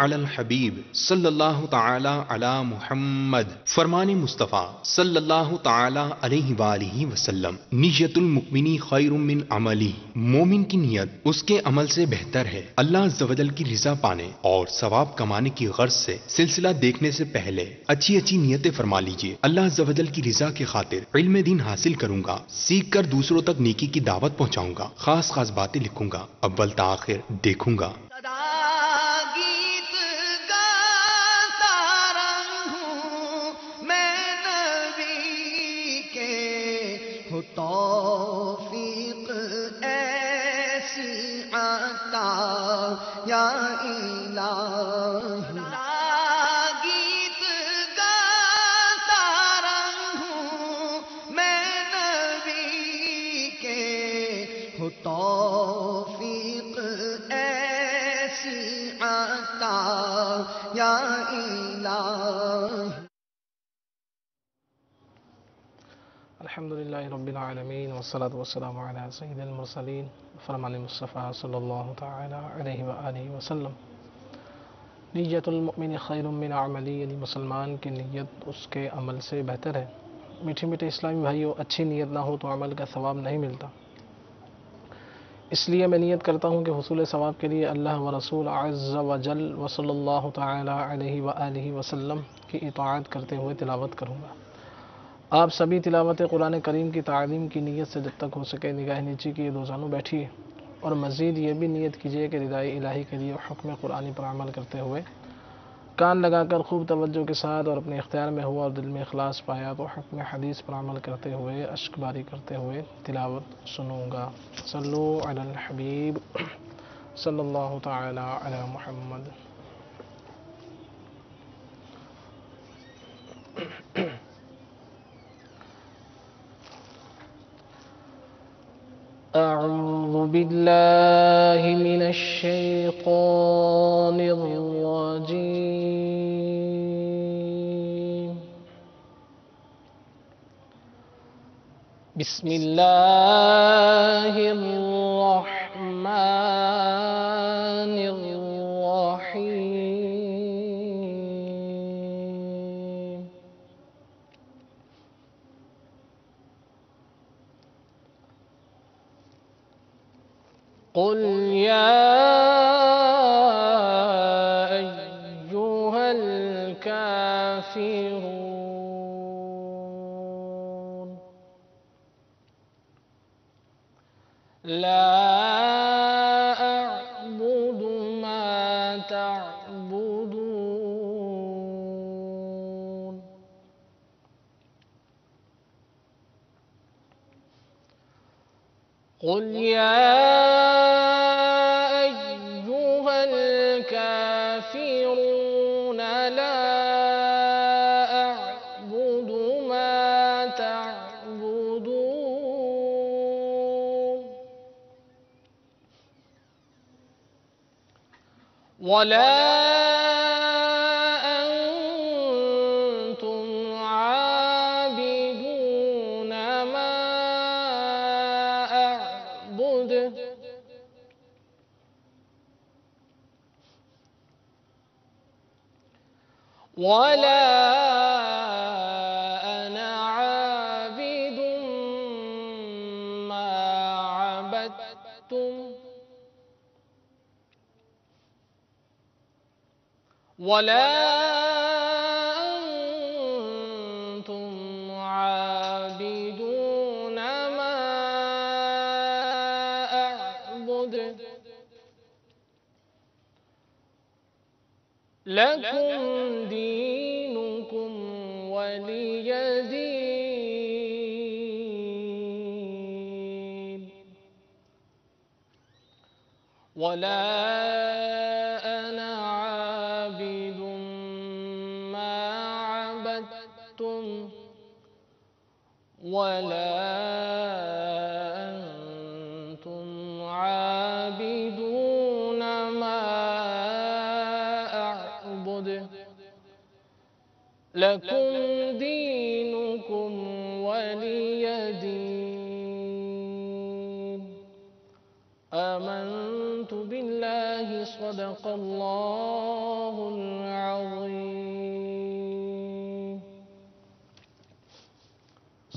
علی الحبیب صلی اللہ تعالی علی محمد۔ فرمان مصطفیٰ صلی اللہ تعالی علیہ وآلہ وسلم، نیت المؤمن خیر من عملی، مومن کی نیت اس کے عمل سے بہتر ہے۔ اللہ عز و جل کی رضا پانے اور ثواب کمانے کی غرض سے سلسلہ دیکھنے سے پہلے اچھی اچھی نیتیں فرما لیجئے۔ اللہ عز و جل کی رضا کی خاطر علم دین حاصل کروں گا، سیکھ کر دوسروں تک نیکی کی دعوت پہنچاؤں گا، خاص خاص باتیں لکھوں گا، اول تاخیر دیکھوں گا۔ گیت گاتا رہوں میں نبی کے، ہو توفیق ایسی عطا یا الہی۔ گیت گاتا رہوں میں نبی کے، ہو توفیق ایسی عطا یا الہی۔ الحمدللہ رب العالمین والصلاة والسلام علی سید المرسلین، فرمان مصطفیٰ صلی اللہ تعالی علیہ وآلہ وسلم۔ نیت المؤمن خیر من عملی، یعنی مسلمان کی نیت اس کے عمل سے بہتر ہے۔ میٹھے میٹھے اسلامی بھائیو، اچھی نیت نہ ہو تو عمل کا ثواب نہیں ملتا۔ اس لیے میں نیت کرتا ہوں کہ حصول ثواب کے لیے اللہ و رسول عز و جل و صلی اللہ تعالی علیہ وآلہ وسلم کی اطاعت کرتے ہوئے تلاوت کروں گا۔ آپ سبھی تلاوت قرآن کریم کی تعلیم کی نیت سے جب تک ہو سکے نگاہ نیچی کیے دو زانوں بیٹھیے، اور مزید یہ بھی نیت کیجیے کہ ردائے الہی کے لیے حکم قرآنی پر عمل کرتے ہوئے کان لگا کر خوب توجہ کے ساتھ اور اپنے اختیار میں ہوا اور دل میں اخلاص پایا تو حکم حدیث پر عمل کرتے ہوئے اشک باری کرتے ہوئے تلاوت سنوں گا۔ صلو علی الحبیب صلی اللہ تعالی علی محمد۔ اعوذ باللہ من الشیطان الرجیم، بسم اللہ الرحمن الرحیم۔ قل یا ایہا الکافرون لا اعبد ما تعبدون قل یا ایہا الکافرون لا اعبد ما تعبدون ولا أنتم عابدون ما أعبد ولا أنا عابد ما عبدتم ولا أنتم عابدون ما أعبد لكم دينكم ولي دين ولا أنا عابد ما عبدتم ولا أنتم عابدون ما أعبد لكم دينكم ولي دين آمنت بالله صدق الله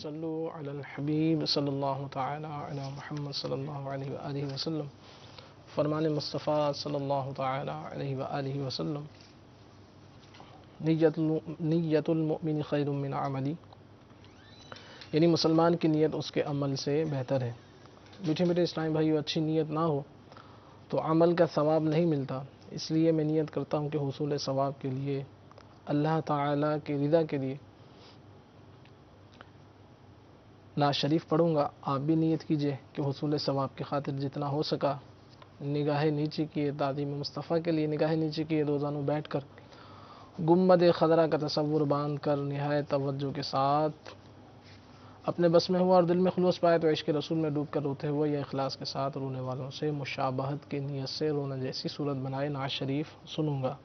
صلو علی الحبیب صلی اللہ تعالی علی محمد صلی اللہ علیہ وآلہ وسلم. فرمان مصطفیٰ صلی اللہ تعالی علیہ وآلہ وسلم. نیت المؤمن خیر من عملی، یعنی مسلمان کی نیت اس کے عمل سے بہتر ہے. میٹھے میٹھے اسلامی بھائیو، اچھی نیت نہ ہو تو عمل کا ثواب نہیں ملتا. اس لیے میں نیت کرتا ہوں کہ حصول ثواب کے لیے، اللہ تعالیٰ کی رضا کے لیے نعت شریف پڑھوں گا. آپ بھی نیت کیجئے کہ حصول ثواب کی خاطر جتنا ہو سکا نگاہ نیچے کیے، تعظیم مصطفیٰ کے لیے نگاہ نیچے کیے، روزانوں بیٹھ کر گنبد خضرا کا تصور باندھ کر نہایت توجہ کے ساتھ اپنے بس میں ہوا اور دل میں خلوص پائے تو عشق رسول میں ڈوب کر روتے ہوئے یا اخلاص کے ساتھ رونے والوں سے مشابہت کی نیت سے رونا جیسی صورت بنائے نعت شریف سنوں گا.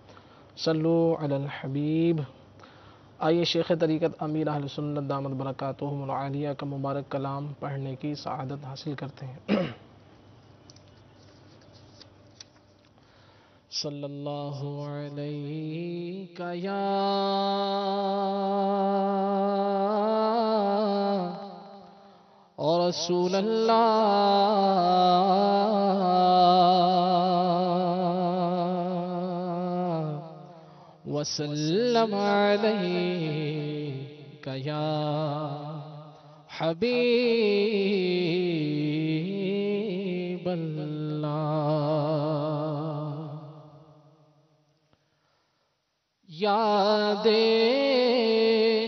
صلو علی الحبیب. آئیے شیخ طریقت امیر اہل سنت دامت برکاتہم العالیہ کا مبارک کلام پڑھنے کی سعادت حاصل کرتے ہیں. صلی اللہ علیہ یا رسول اللہ وسلم علیک یا حبیب اللہ. یاد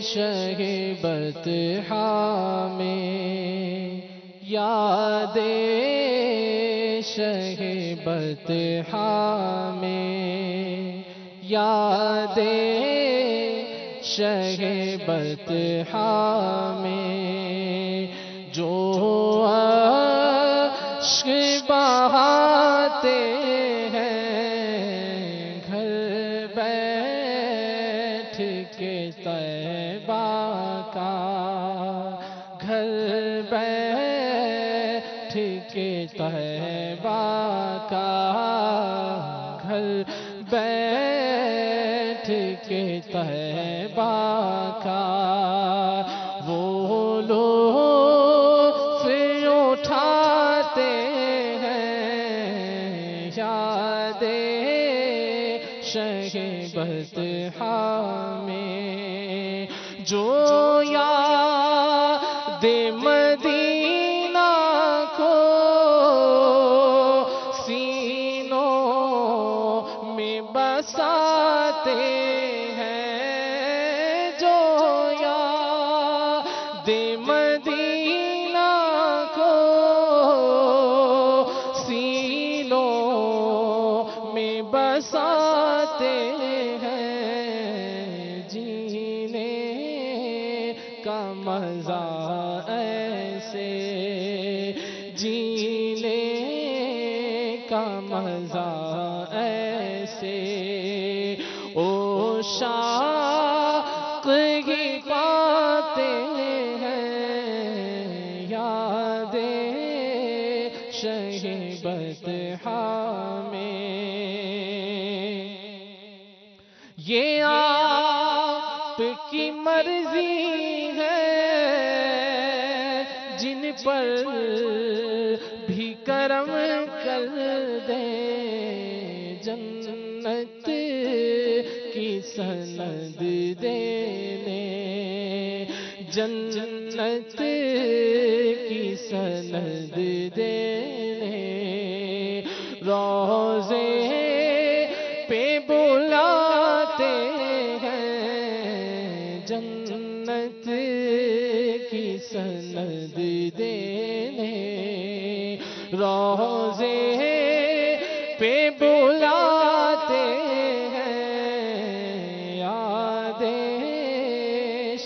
شہبت میں، یاد شہبت میں، یاد شہبت میں جو عشق بہاتے طیبہ کا، گھر بیٹھ کے طیبہ کا وہ لطف اٹھاتے ہیں. یاد شہبت میں جو یاد مدینہ کو سینوں میں بساتے ہیں، جو یاد مدینہ کو سینوں میں بساتے ہیں. جینے کا مزہ ایسے، جینے کا مزہ ایسے او شاق ہی پاتے ہیں. یاد شہبت میں یہ آپ کی مرضی ہے، جن پر بھی کرم کر دیں. جنت کی سند دینے، جنت کی سند دینے روزے پہ بلاتے ہیں. جنت کی سند دینے روزے پہ بلاتے ہیں. یاد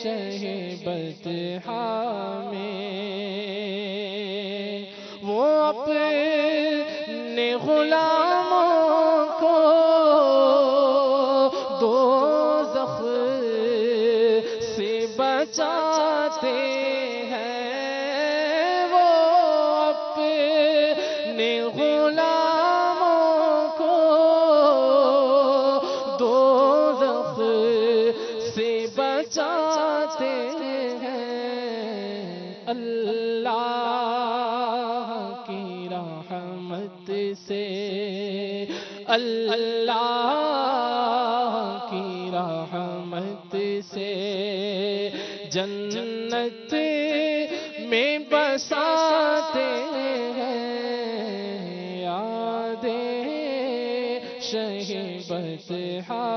شہبت میں وہ اپنے غلاموں کو دوزخ سے بچاتے ہیں. وہ اپنے غلاموں کو دوزخ سے بچاتے ہیں. اللہ کی رحمت سے جنت میں بساتے ہیں، یادیں شہ بطحا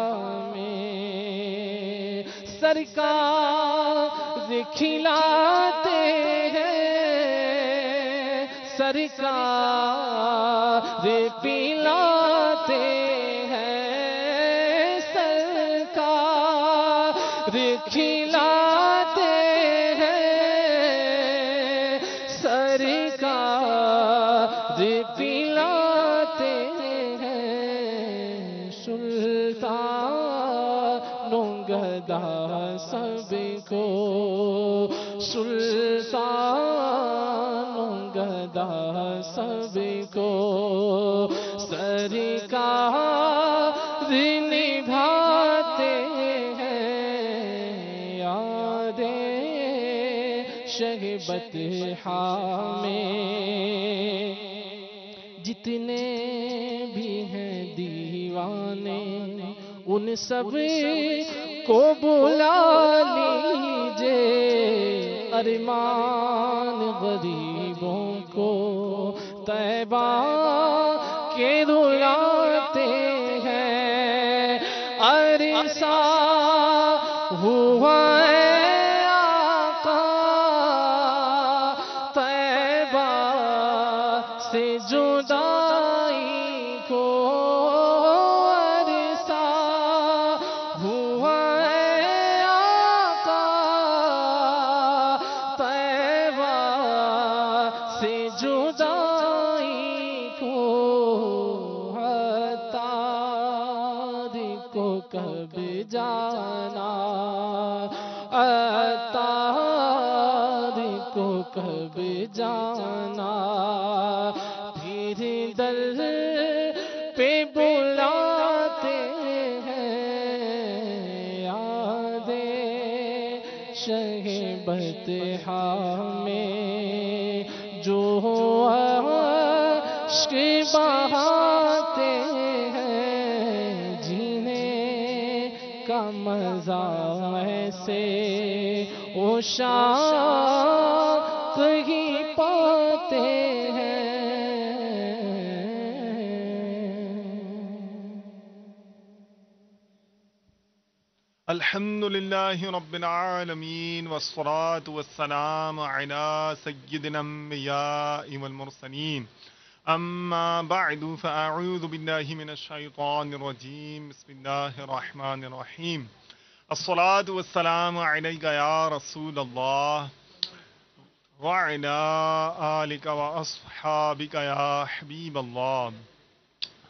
میں سرکار کھلاتے ہیں، سرکار پلاتے ہیں، سرکار کھلاتے ہیں، سرکار پلاتے ہیں، سلطان گدا سب کو، سلطان گدا سب کو سرکار نبھاتے ہیں، یادیں شہ بطحا میں جتنے بھی ہیں دیوانے ان سب کو بلا لیجئے، ارمان غریبوں کو طیبہ کے رلاتے ہیں، عرصہ ہوا ہے آقا طیبہ سے جدائی کو، عرصہ ہوا ہے آقا طیبہ سے جدائی کو، عطار کو کب جانا، عطار کو کب جانا، پھر در پہ بلاتے ہیں، یادیں شہ بطحا میں جو اشک بہاتے ہیں، جینے کا مزہ ایسے وہ شوق ہی پاتے ہیں۔ الحمد للہ رب العالمین والصلاة والسلام على سید الانبیاء والمرسلین، اما بعد فاعوذ باللہ من الشیطان الرجیم، بسم اللہ الرحمن الرحیم، الصلاة والسلام علیک یا رسول اللہ وعلى آلک واصحابک یا حبیب اللہ،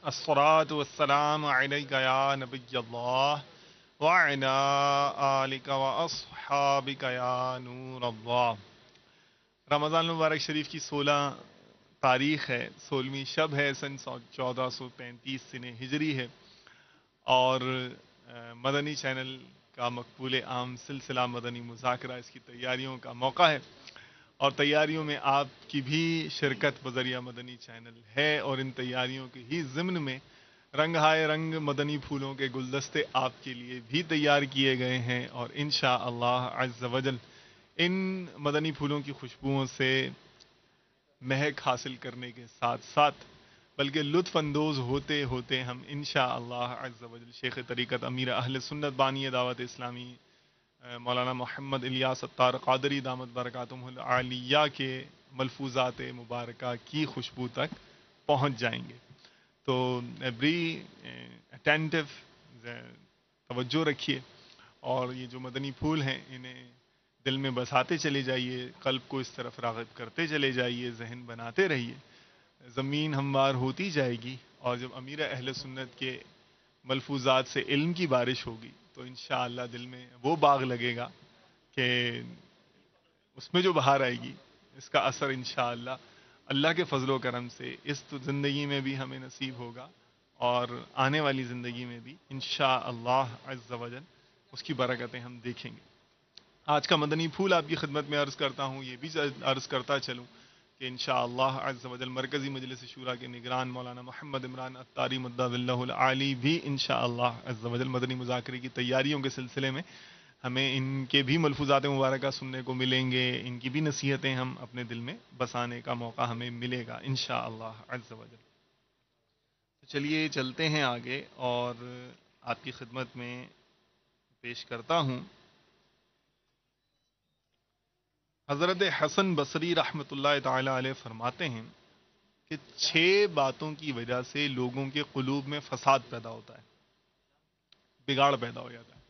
الصلاة والسلام علیک یا نبی اللہ وعلى آلک واصحابک یا نور اللہ۔ رمضان المبارک شریف کی 16 تاریخ ہے، 16ویں شب ہے، سن 1435 سن ہجری ہے، اور مدنی چینل کا مقبول عام سلسلہ مدنی مذاکرہ اس کی تیاریوں کا موقع ہے، اور تیاریوں میں آپ کی بھی شرکت بذریعہ مدنی چینل ہے، اور ان تیاریوں کے ہی ضمن میں رنگ ہائے رنگ مدنی پھولوں کے گلدستے آپ کے لیے بھی تیار کیے گئے ہیں، اور انشاءاللہ عز وجل ان مدنی پھولوں کی خوشبوؤں سے مہک حاصل کرنے کے ساتھ ساتھ بلکہ لطف اندوز ہوتے ہوتے ہم انشاءاللہ عز وجل شیخ طریقت امیر اہل سنت بانی دعوت اسلامی مولانا محمد الیاس اتار قادری دامت برکاتہم العالیہ کے ملفوظات مبارکہ کی خوشبو تک پہنچ جائیں گے۔ تو بی اٹینٹو، توجہ رکھیے، اور یہ جو مدنی پھول ہیں انہیں دل میں بساتے چلے جائیے، قلب کو اس طرف راغب کرتے چلے جائیے، ذہن بناتے رہیے، زمین ہموار ہوتی جائے گی، اور جب امیر اہل سنت کے ملفوظات سے علم کی بارش ہوگی تو انشاءاللہ دل میں وہ باغ لگے گا کہ اس میں جو بہار آئے گی اس کا اثر انشاءاللہ اللہ کے فضل و کرم سے اس زندگی میں بھی ہمیں نصیب ہوگا، اور آنے والی زندگی میں بھی انشاءاللہ عز وجل اس کی برکتیں ہم دیکھیں گے۔ آج کا مدنی پھول آپ کی خدمت میں عرض کرتا ہوں، یہ بھی عرض کرتا چلوں کہ انشاءاللہ عز و جل مرکزی مجلس شورا کے نگران مولانا محمد عمران عطاری مدّ اللہ العالی بھی انشاءاللہ عز و جل مدنی مذاکرے کی تیاریوں کے سلسلے میں ہمیں ان کے بھی ملفوظات مبارکہ سننے کو ملیں گے، ان کی بھی نصیحتیں ہم اپنے دل میں بسانے کا موقع ہمیں ملے گا انشاءاللہ عز و جل۔ تو چلیے چلتے ہیں آگے اور آپ کی خدمت میں پیش کرتا ہوں حضرت حسن بصری رحمۃ اللہ تعالی علیہ فرماتے ہیں کہ 6 باتوں کی وجہ سے لوگوں کے قلوب میں فساد پیدا ہوتا ہے، بگاڑ پیدا ہو جاتا ہے،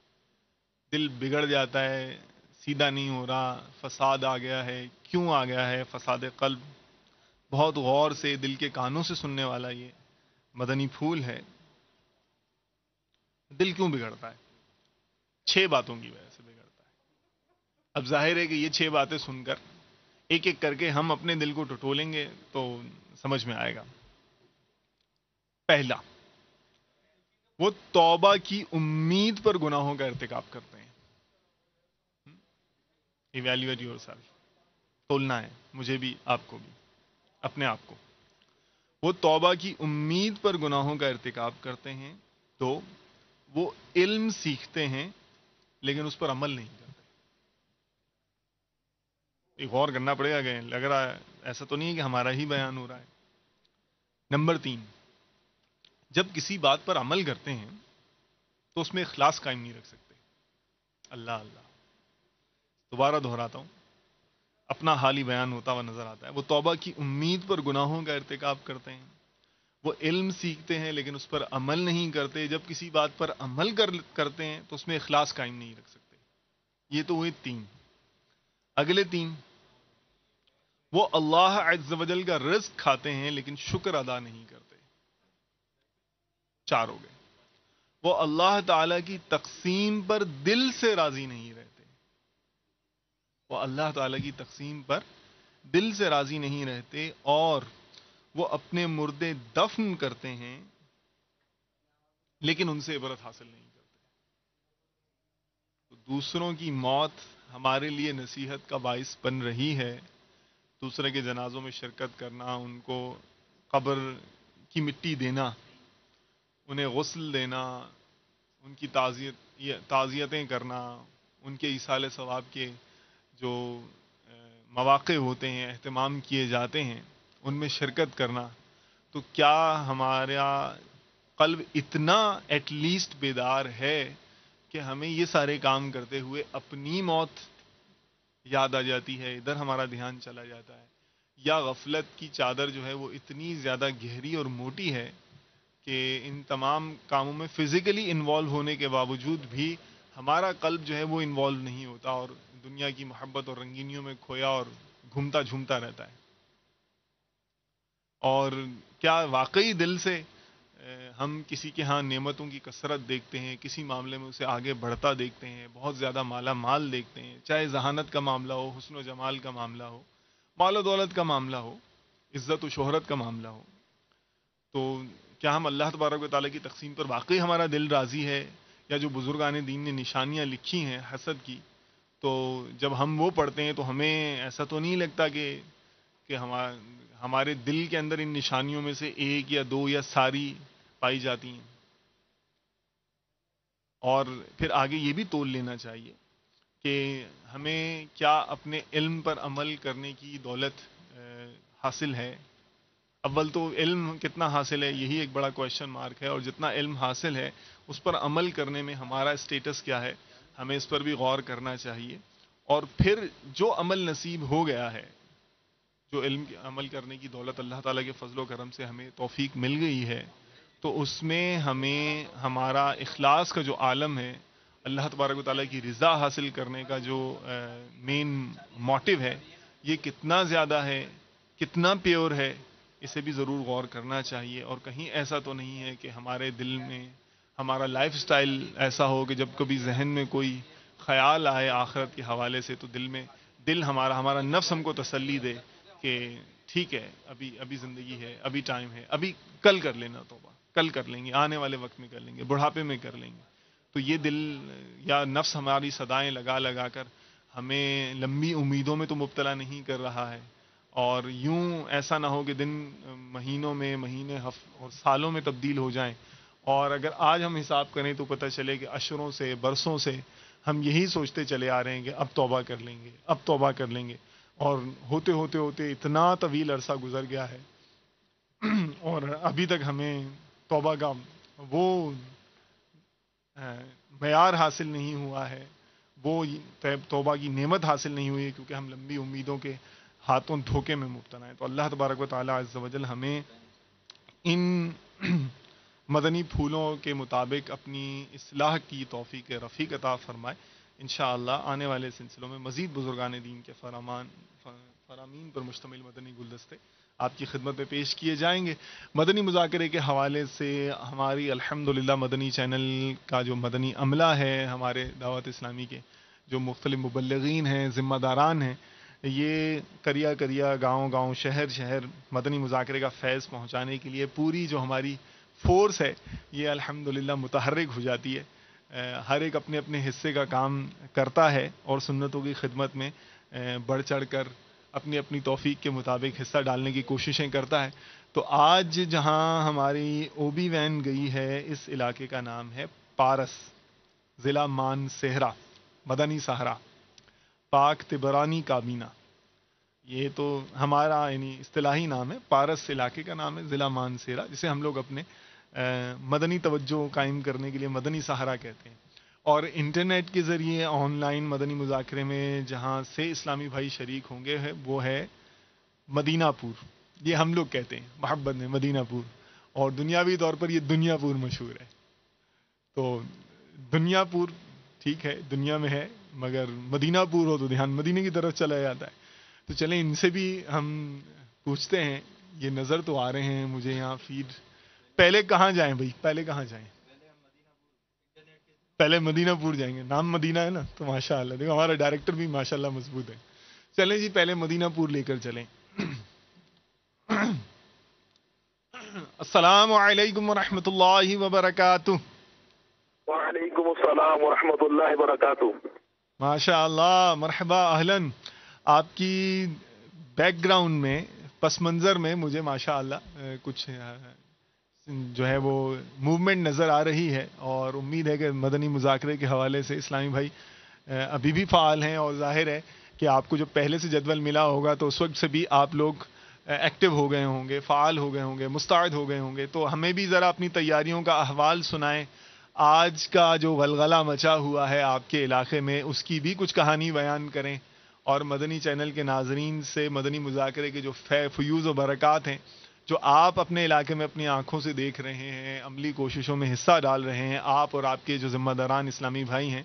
دل بگڑ جاتا ہے، سیدھا نہیں ہو رہا، فساد آ گیا ہے۔ کیوں آ گیا ہے فساد قلب؟ بہت غور سے دل کے کانوں سے سننے والا یہ مدنی پھول ہے۔ دل کیوں بگڑتا ہے؟ 6 باتوں کی وجہ سے بگڑتا ہے۔ اب ظاہر ہے کہ یہ 6 باتیں سن کر ایک ایک کر کے ہم اپنے دل کو ٹٹولیں گے تو سمجھ میں آئے گا۔ پہلا، وہ توبہ کی امید پر گناہوں کا ارتکاب کرتے ہیں۔ ایویلیویٹ یور سیلف، تولنا ہے مجھے بھی، آپ کو بھی، اپنے آپ کو۔ وہ توبہ کی امید پر گناہوں کا ارتکاب کرتے ہیں، تو وہ علم سیکھتے ہیں لیکن اس پر عمل نہیں کرتے۔ ایک غور کرنا پڑے گا کہ لگ رہا ہے ایسا تو نہیں ہے کہ ہمارا ہی بیان ہو رہا ہے۔ نمبر 3، جب کسی بات پر عمل کرتے ہیں تو اس میں اخلاص قائم نہیں رکھ سکتے۔ اللہ اللہ، دوبارہ دہراتا ہوں، اپنا حال ہی بیان ہوتا ہوا نظر آتا ہے۔ وہ توبہ کی امید پر گناہوں کا ارتکاب کرتے ہیں، وہ علم سیکھتے ہیں لیکن اس پر عمل نہیں کرتے۔ جب کسی بات پر عمل کرتے ہیں تو اس میں اخلاص قائم نہیں رکھ سکتے۔ یہ تو ہوئے 3۔ اگلے 3، وہ اللہ عز و جل کا رزق کھاتے ہیں لیکن شکر ادا نہیں کرتے۔ 4 ہو گئے۔ وہ اللہ تعالی کی تقسیم پر دل سے راضی نہیں رہتے۔ وہ اللہ تعالی کی تقسیم پر دل سے راضی نہیں رہتے اور وہ اپنے مردے دفن کرتے ہیں لیکن ان سے عبرت حاصل نہیں کرتے۔ تو دوسروں کی موت ہمارے لیے نصیحت کا باعث بن رہی ہے۔ دوسرے کے جنازوں میں شرکت کرنا، ان کو قبر کی مٹی دینا، انہیں غسل دینا، ان کی تعزیتیں کرنا، ان کے ایصال ثواب کے جو مواقع ہوتے ہیں، اہتمام کیے جاتے ہیں، ان میں شرکت کرنا، تو کیا ہمارا قلب اتنا ایٹ لیسٹ بیدار ہے کہ ہمیں یہ سارے کام کرتے ہوئے اپنی موت یاد آ جاتی ہے، ادھر ہمارا دھیان چلا جاتا ہے؟ یا غفلت کی چادر جو ہے وہ اتنی زیادہ گہری اور موٹی ہے کہ ان تمام کاموں میں فزیکلی انوالو ہونے کے باوجود بھی ہمارا قلب جو ہے وہ انوالو نہیں ہوتا اور دنیا کی محبت اور رنگینیوں میں کھویا اور گھومتا جھومتا رہتا ہے؟ اور کیا واقعی دل سے ہم کسی کے ہاں نعمتوں کی کثرت دیکھتے ہیں، کسی معاملے میں اسے آگے بڑھتا دیکھتے ہیں، بہت زیادہ مالا مال دیکھتے ہیں، چاہے ذہانت کا معاملہ ہو، حسن و جمال کا معاملہ ہو، مال و دولت کا معاملہ ہو، عزت و شہرت کا معاملہ ہو، تو کیا ہم اللہ تبارک و تعالیٰ کی تقسیم پر واقعی ہمارا دل راضی ہے؟ یا جو بزرگان دین نے نشانیاں لکھی ہیں حسد کی، تو جب ہم وہ پڑھتے ہیں تو ہمیں ایسا تو نہیں لگتا کہ ہمارے دل کے اندر ان نشانیوں میں سے ایک یا 2 یا ساری پائی جاتی ہیں؟ اور پھر آگے یہ بھی تول لینا چاہیے کہ ہمیں کیا اپنے علم پر عمل کرنے کی دولت حاصل ہے؟ اول تو علم کتنا حاصل ہے، یہی ایک بڑا کویشچن مارک ہے، اور جتنا علم حاصل ہے اس پر عمل کرنے میں ہمارا اسٹیٹس کیا ہے، ہمیں اس پر بھی غور کرنا چاہیے۔ اور پھر جو عمل نصیب ہو گیا ہے، جو علم کے عمل کرنے کی دولت اللہ تعالیٰ کے فضل و کرم سے ہمیں توفیق مل گئی ہے، تو اس میں ہمیں ہمارا اخلاص کا جو عالم ہے، اللہ تبارک و تعالیٰ کی رضا حاصل کرنے کا جو مین موٹیو ہے، یہ کتنا زیادہ ہے، کتنا پیور ہے، اسے بھی ضرور غور کرنا چاہیے۔ اور کہیں ایسا تو نہیں ہے کہ ہمارے دل میں ہمارا لائف سٹائل ایسا ہو کہ جب کبھی ذہن میں کوئی خیال آئے آخرت کے حوالے سے تو دل ہمارا نفس ہم کو تسلی دے کہ ٹھیک ہے، ابھی زندگی ہے، ابھی ٹائم ہے، ابھی کل کر لینا توبہ، کل کر لیں گے، آنے والے وقت میں کر لیں گے، بڑھاپے میں کر لیں گے۔ تو یہ دل یا نفس ہماری صدائیں لگا لگا کر ہمیں لمبی امیدوں میں تو مبتلا نہیں کر رہا ہے، اور یوں ایسا نہ ہو کہ دن مہینوں میں، مہینے اور سالوں میں تبدیل ہو جائیں، اور اگر آج ہم حساب کریں تو پتہ چلے کہ اشروں سے، برسوں سے ہم یہی سوچتے چلے آ رہے ہیں کہ اب توبہ کر لیں گے، اب توبہ کر لیں گے، اور ہوتے ہوتے ہوتے اتنا طویل عرصہ گزر گیا ہے اور ابھی تک ہمیں توبہ کا وہ معیار حاصل نہیں ہوا ہے، وہ توبہ کی نعمت حاصل نہیں ہوئی ہے، کیونکہ ہم لمبی امیدوں کے ہاتھوں دھوکے میں مبتلا ہیں۔ تو اللہ تبارک و تعالی عز و جل ہمیں ان مدنی پھولوں کے مطابق اپنی اصلاح کی توفیق رفیق عطا فرمائے۔ انشاءاللہ آنے والے سلسلوں میں مزید بزرگان دین کے فرامین پر مشتمل مدنی گلدستے آپ کی خدمت میں پیش کیے جائیں گے۔ مدنی مذاکرے کے حوالے سے ہماری الحمدللہ مدنی چینل کا جو مدنی عملہ ہے، ہمارے دعوت اسلامی کے جو مختلف مبلغین ہیں، ذمہ داران ہیں، یہ کریا گاؤں شہر مدنی مذاکرے کا فیض پہنچانے کے لیے پوری جو ہماری فورس ہے یہ الحمدللہ متحرک ہو جاتی ہے۔ ہر ایک اپنے اپنے حصے کا کام کرتا ہے اور سنتوں کی خدمت میں بڑھ چڑھ کر اپنی اپنی توفیق کے مطابق حصہ ڈالنے کی کوششیں کرتا ہے۔ تو آج جہاں ہماری او بی وین گئی ہے، اس علاقے کا نام ہے پارس، ضلع مان سہرا، مدنی صحرا، پاک تبرانی کابینہ۔ یہ تو ہمارا یعنی اصطلاحی نام ہے، پارس علاقے کا نام ہے، ضلع مان سہرا، جسے ہم لوگ اپنے مدنی توجہ قائم کرنے کے لیے مدنی صحرا کہتے ہیں۔ اور انٹرنیٹ کے ذریعے آن لائن مدنی مذاکرے میں جہاں سے اسلامی بھائی شریک ہوں گے وہ ہے مدینہ پور، یہ ہم لوگ کہتے ہیں محبت میں مدینہ پور، اور دنیاوی طور پر یہ دنیا پور مشہور ہے۔ تو دنیا پور ٹھیک ہے، دنیا میں ہے، مگر مدینہ پور ہو تو دھیان مدینے کی طرف چلا جاتا ہے۔ تو چلیں ان سے بھی ہم پوچھتے ہیں، یہ نظر تو آ رہے ہیں مجھے یہاں فیڈ۔ پہلے کہاں جائیں بھائی، پہلے کہاں جائیں؟ پہلے مدینہ پور جائیں گے، نام مدینہ ہے نا، تو ماشاءاللہ دیکھو ہمارا ڈائریکٹر بھی ماشاءاللہ مضبوط ہے۔ چلیں جی پہلے مدینہ پور لے کر چلیں۔ السلام علیکم ورحمۃ اللہ وبرکاتہ۔ وعلیکم السلام ورحمۃ اللہ وبرکاتہ۔ ماشاء اللہ، مرحبا، اہلاً۔ آپ کی بیک گراؤنڈ میں، پس منظر میں مجھے ماشاء اللہ کچھ جو ہے وہ موومنٹ نظر آ رہی ہے، اور امید ہے کہ مدنی مذاکرے کے حوالے سے اسلامی بھائی ابھی بھی فعال ہیں، اور ظاہر ہے کہ آپ کو جو پہلے سے جدول ملا ہوگا تو اس وقت سے بھی آپ لوگ ایکٹیو ہو گئے ہوں گے، فعال ہو گئے ہوں گے، مستعد ہو گئے ہوں گے۔ تو ہمیں بھی ذرا اپنی تیاریوں کا احوال سنائیں، آج کا جو غلغلہ مچا ہوا ہے آپ کے علاقے میں اس کی بھی کچھ کہانی بیان کریں، اور مدنی چینل کے ناظرین سے مدنی مذاکرے کے جو فیوز و برکات ہیں جو آپ اپنے علاقے میں اپنی آنکھوں سے دیکھ رہے ہیں، عملی کوششوں میں حصہ ڈال رہے ہیں، آپ اور آپ کے جو ذمہ داران اسلامی بھائی ہیں،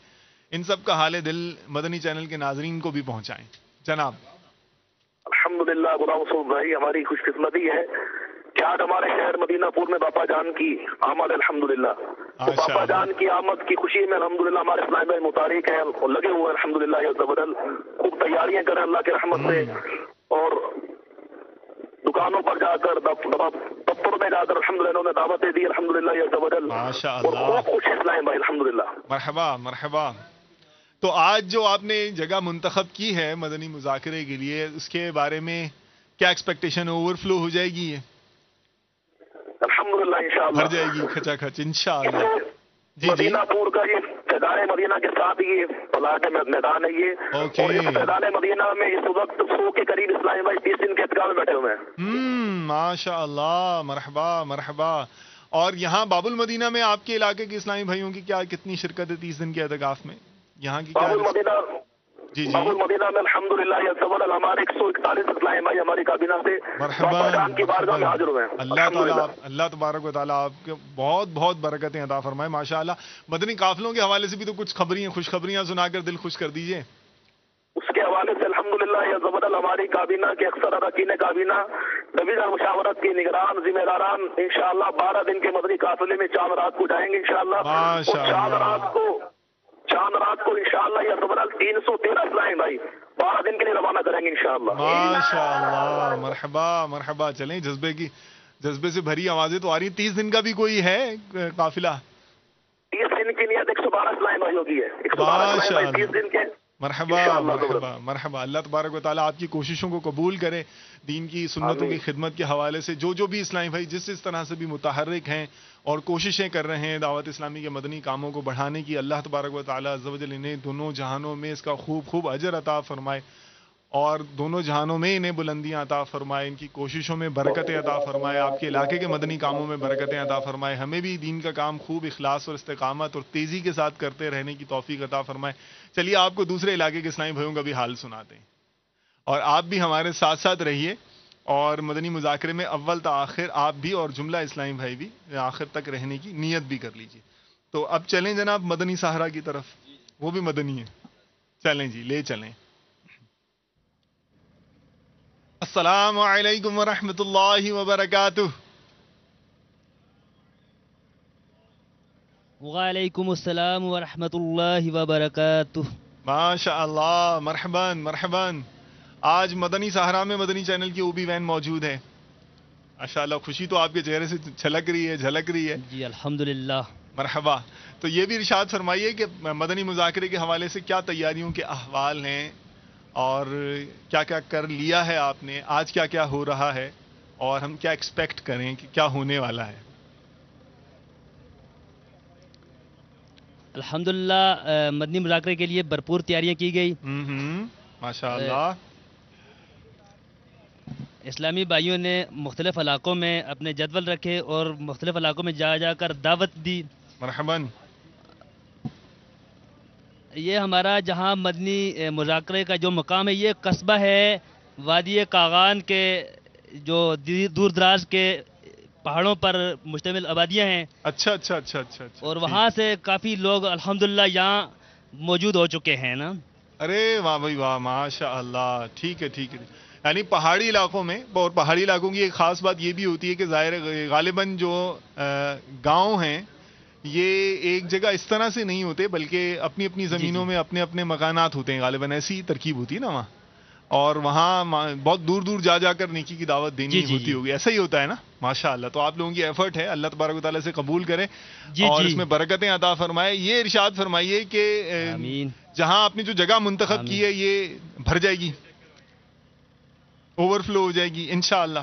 ان سب کا حال دل مدنی چینل کے ناظرین کو بھی پہنچائیں جناب۔ الحمدللہ، غلام رسول بھائی ہماری خوش قسمتی ہے کہ آج ہمارے شہر مدینہ پور میں باپا جان کی آمد الحمدللہ۔ تو باپا جان کی آمد کی خوشی میں الحمدللہ ہمارے اسلامی بھائی متحرک ہیں اور لگے ہوئے ہیں الحمدللہ عزوجل، خوب تیاریاں کریں اللہ کی رحمت سے، اور دکانوں پر جا کر دفتر میں جا کر الحمدللہ انہوں نے دعوتیں دی الحمدللہ عزوجل، اور خوب خوش اسلامی بھائی الحمدللہ۔ مرحبا مرحبا۔ تو آج جو آپ نے جگہ منتخب کی ہے مدنی مذاکرے کے لیے، اس کے بارے میں کیا ایکسپیکٹیشن؟ اوور فلو ہو جائے گی؟ الحمدللہ انشاءاللہ بھر جائے گی کھچا کھچ انشاءاللہ۔ جی جی، مدینہ پور کا یہ فیضان مدینہ کے ساتھ یہ پلاٹ میدان ہے یہ، اور اس فیضان مدینہ میں اس وقت 100 کے قریب اسلامی بھائی 30 دن کے اعتکاف میں بیٹھے ہوئے ہیں۔ ماشاء اللہ، مرحبا مرحبا۔ اور یہاں باب المدینہ میں آپ کے علاقے کے اسلامی بھائیوں کی کتنی شرکت ہے 30 دن کے اعتکاف میں؟ یہاں کی باب المدینہ، جی باب المدینہ میں الحمدللہ عزوجل ہمارے 141 اسلامی بھائی ہماری کابینہ سے باپا جان کی بارگاہ میں حاضر ہوئے ہیں۔ اللہ تعالیٰ، اللہ تبارک و تعالیٰ آپ کے بہت بہت برکتیں عطا فرمائے ماشاءاللہ۔ مدنی قافلوں کے حوالے سے بھی تو کچھ خبریاں، خوشخبریاں سنا کر دل خوش کر دیجئے۔ اس کے حوالے سے الحمدللہ عزوجل ہماری کابینہ کے اکثر اراکین کابینہ ڈویژن مشاورت کے نگران ذمہ داران انشاءاللہ 12 دن کے مدنی قافلے میں چاند رات کو جائیں گے انشاءاللہ، اور چاند رات کو انشاءاللہ یہ عزوجل 313 اسلامی بھائی 12 دن کے لیے روانہ کریں گے انشاءاللہ۔ ماشاءاللہ، مرحبا مرحبا۔ چلیں جذبے سے بھری آوازیں تو آ رہی ہیں۔ 30 دن کا بھی کوئی ہے قافلہ؟ 30 دن کی نیت 112 اسلامی بھائیوں کی ہے، 112 اسلامی بھائی 30 دن کے مرحبا انشاءاللہ مرحبا مرحبا. اللہ تبارک و تعالیٰ آپ کی کوششوں کو قبول کرے. دین کی سنتوں کی خدمت کے حوالے سے جو بھی اسلامی بھائی جس طرح سے بھی متحرک ہیں اور کوششیں کر رہے ہیں دعوت اسلامی کے مدنی کاموں کو بڑھانے کی, اللہ تبارک و تعالیٰ عز و جل انہیں دونوں جہانوں میں اس کا خوب اجر عطا فرمائے اور دونوں جہانوں میں انہیں بلندیاں عطا فرمائے, ان کی کوششوں میں برکتیں عطا فرمائے, آپ کے علاقے کے مدنی کاموں میں برکتیں عطا فرمائے. ہمیں بھی دین کا کام خوب اخلاص اور استقامت اور تیزی کے ساتھ کرتے رہنے کی توفیق عطا فرمائے. چلیے آپ کو دوسرے علاقے کے اسلامی بھائیوں کا بھی حال سناتے ہیں اور آپ بھی ہمارے ساتھ ساتھ رہیے اور مدنی مذاکرے میں اول تا آخر آپ بھی اور جملہ اسلامی بھائی بھی آخر تک رہنے کی نیت بھی کر لیجیے. تو اب چلیں جناب مدنی صحرا کی طرف, وہ بھی مدنی ہے, چلیں جی لے چلیں. السلام علیکم ورحمۃ اللہ وبرکاتہ. وعلیکم السلام ورحمۃ اللہ وبرکاتہ. ماشاء اللہ, مرحباً مرحباً. آج مدنی صحرا میں مدنی چینل کی اوبی وین موجود ہے. ماشاء اللہ, خوشی تو آپ کے چہرے سے چھلک رہی ہے, جھلک رہی ہے. جی الحمدللہ. مرحبا. تو یہ بھی ارشاد فرمائیے کہ مدنی مذاکرے کے حوالے سے کیا تیاریوں کے احوال ہیں اور کیا کیا کر لیا ہے آپ نے, آج کیا کیا ہو رہا ہے اور ہم کیا ایکسپیکٹ کریں کہ کیا ہونے والا ہے. الحمدللہ مدنی مذاکرے کے لیے بھرپور تیاریاں کی گئی. ماشاء اللہ. اسلامی بھائیوں نے مختلف علاقوں میں اپنے جدول رکھے اور مختلف علاقوں میں جا کر دعوت دی. مرحباً. یہ ہمارا جہاں مدنی مذاکرے کا جو مقام ہے یہ قصبہ ہے وادی کاغان کے جو دور دراز کے پہاڑوں پر مشتمل آبادیاں ہیں. اچھا اچھا اچھا اچھا اچھا. اور وہاں سے کافی لوگ الحمدللہ یہاں موجود ہو چکے ہیں نا. ارے واہ بھائی واہ, ماشاء اللہ. ٹھیک ہے ٹھیک ہے. یعنی پہاڑی علاقوں میں, اور پہاڑی علاقوں کی ایک خاص بات یہ بھی ہوتی ہے کہ ظاہر غالباً جو گاؤں ہیں یہ ایک جگہ اس طرح سے نہیں ہوتے بلکہ اپنی اپنی زمینوں میں اپنے اپنے مکانات ہوتے ہیں غالباً, ایسی ترکیب ہوتی ہے نا وہاں, اور وہاں بہت دور دور جا کر نیکی کی دعوت دینی ہوتی ہوگی, ایسا ہی ہوتا ہے نا. ماشاء اللہ. تو آپ لوگوں کی ایفرٹ ہے, اللہ تبارک و تعالیٰ سے قبول کرے اور اس میں برکتیں عطا فرمائے. یہ ارشاد فرمائیے کہ جہاں آپ نے جو جگہ منتخب کی ہے یہ بھر جائے گی, اوور فلو ہو جائے گی انشاءاللہ.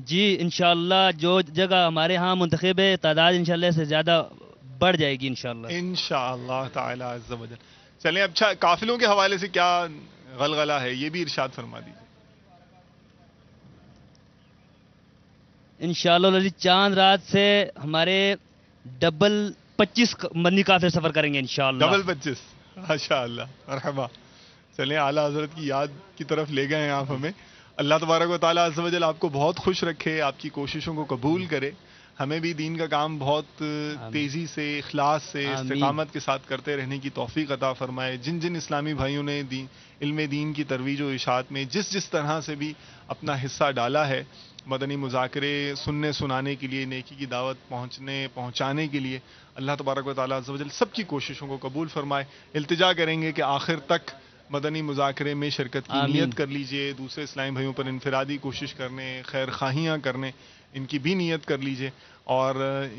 جی انشاءاللہ جو جگہ ہمارے ہاں منتخب ہے تعداد انشاءاللہ سے زیادہ بڑھ جائے گی انشاءاللہ. انشاءاللہ تعالی عز و جل. چلیں اچھا, قافلوں کے حوالے سے کیا غلغلہ ہے یہ بھی ارشاد فرما دیجیے. انشاءاللہ چاند رات سے ہمارے ڈبل 25 مدنی قافلے سفر کریں گے انشاءاللہ. ڈبل 25, ماشاء اللہ. مرحبا. چلیں اعلیٰ حضرت کی یاد کی طرف لے گئے ہیں آپ ہمیں. اللہ تبارک و تعالیٰ عز و جل آپ کو بہت خوش رکھے, آپ کی کوششوں کو قبول کرے. ہمیں بھی دین کا کام بہت تیزی سے, اخلاص سے, استقامت کے ساتھ کرتے رہنے کی توفیق عطا فرمائے. جن جن اسلامی بھائیوں نے علم دین کی ترویج و اشاعت میں جس طرح سے بھی اپنا حصہ ڈالا ہے مدنی مذاکرے سننے سنانے کے لیے, نیکی کی دعوت پہنچانے کے لیے, اللہ تبارک و تعالیٰ عز و جل سب کی کوششوں کو قبول فرمائے. التجا کریں گے کہ آخر تک مدنی مذاکرے میں شرکت کی نیت کر لیجئے. دوسرے اسلامی بھائیوں پر انفرادی کوشش کرنے, خیر خواہیاں کرنے, ان کی بھی نیت کر لیجئے. اور